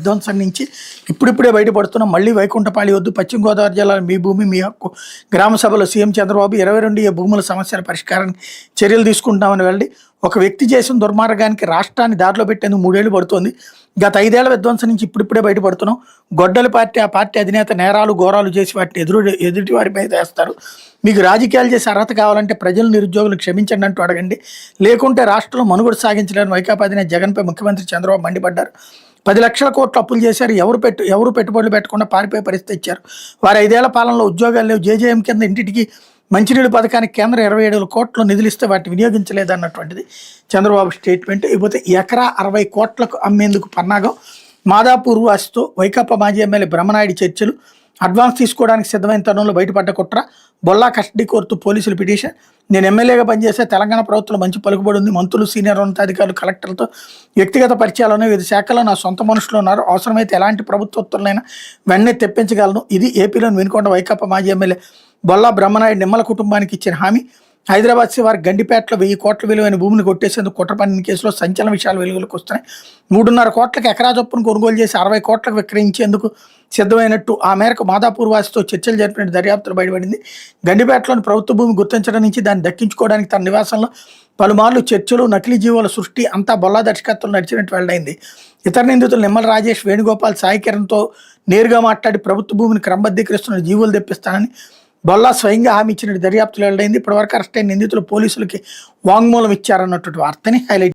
విధ్వంసం నుంచి ఇప్పుడిప్పుడే బయటపడుతున్నాం. మళ్ళీ వైకుంఠపాళి వద్దు, పశ్చిమ గోదావరి జిల్లాలో మీ భూమి మీ హక్కు గ్రామ సభలో సీఎం చంద్రబాబు 22 భూముల సమస్యల పరిష్కారానికి చర్యలు తీసుకుంటామని వెళ్ళి ఒక వ్యక్తి చేసిన దుర్మార్గానికి రాష్ట్రాన్ని దారిలో పెట్టేందుకు 3 ఏళ్లు పడుతోంది. గత 5 ఏళ్ల విధ్వంసం నుంచి ఇప్పుడిప్పుడే బయటపడుతున్నాం. గొడ్డలి పార్టీ ఆ పార్టీ అధినేత నేరాలు ఘోరాలు చేసి వాటిని ఎదుటి వారి మీద వేస్తారు. మీకు రాజకీయాలు చేసే అర్హత కావాలంటే ప్రజలు నిరుద్యోగులు క్షమించండి అంటూ అడగండి, లేకుంటే రాష్ట్రంలో మనుగడ సాగించలేని వైకాపా అధినేత జగన్పై ముఖ్యమంత్రి చంద్రబాబు మండిపడ్డారు. 10 లక్షల కోట్ల అప్పులు చేశారు. ఎవరు పెట్టుబడులు పెట్టకుండా పారిపోయే పరిస్థితి ఇచ్చారు. వారు 5 ఏళ్ల పాలనలో ఉద్యోగాలు లేవు. జేజేఎం కింద ఇంటింటికి మంచినీళ్ళు పథకానికి కేంద్రం 27 కోట్లు నిధులు ఇస్తే వాటిని వినియోగించలేదు అన్నటువంటిది చంద్రబాబు స్టేట్మెంట్. ఇకపోతే ఎకరా 60 కోట్లకు అమ్మేందుకు పన్నాగం. మాదాపూర్ వాసితో వైకాపా మాజీ ఎమ్మెల్యే బ్రహ్మనాయుడు చర్చలు. అడ్వాన్స్ తీసుకోవడానికి సిద్ధమైన తరుణంలో బయటపడ్డ కుట్ర. బొల్లా కస్టడీ కోరుతూ పోలీసులు పిటిషన్. నేను ఎమ్మెల్యేగా పనిచేస్తే తెలంగాణ ప్రభుత్వంలో మంచి పలుకుబడి ఉంది. మంత్రులు, సీనియర్ ఉన్నతాధికారులు, కలెక్టర్లతో వ్యక్తిగత పరిచయాలను వివిధ శాఖల్లో నా సొంత మనుషులు ఉన్నారు. అవసరమైతే ఎలాంటి ప్రభుత్వోత్తర్లైనా వెంటనే తెప్పించగలను. ఇది ఏపీలోని వినుకొండ వైకాపా మాజీ ఎమ్మెల్యే బొల్లా బ్రహ్మనాయుడు నిమ్మల కుటుంబానికి ఇచ్చిన హామీ. హైదరాబాద్ శివారు గండిపేటలో 1000 కోట్ల విలువైన భూమిని కొట్టేసేందుకు కుట్ర పన్నిన కేసులో సంచలన విషయాలు వెలుగులోకి వస్తున్నాయి. 3.5 కోట్లకు ఎకరా చొప్పున కొనుగోలు చేసి 60 కోట్లకు విక్రయించేందుకు సిద్ధమైనట్టు ఆ మేరకు మాదాపూర్ వాసితో చర్చలు జరిపినట్టు దర్యాప్తులు బయటపడింది. గండిపేటలోని ప్రభుత్వ భూమి గుర్తించడం నుంచి దాన్ని దక్కించుకోవడానికి తన నివాసంలో పలుమార్లు చర్చలు, నకిలీ జీవోల సృష్టి అంతా బొల్లా దర్శకత్వంలో నడిచినట్టు వెల్లడైంది. ఇతర నిందితులు నిమ్మల రాజేష్, వేణుగోపాల్, సాయి కిరణ్తో నేరుగా మాట్లాడి ప్రభుత్వ భూమిని క్రమబద్ధీకరిస్తున్న జీవోలు తెప్పిస్తానని బొల్లా స్వయంగా హామీ ఇచ్చినట్టు దర్యాప్తులు వెల్లడైంది. ఇప్పటివరకు అరెస్ట్ అయిన నిందితులు పోలీసులకి వాంగ్మూలం ఇచ్చారన్నటువంటి వార్తని హైలైట్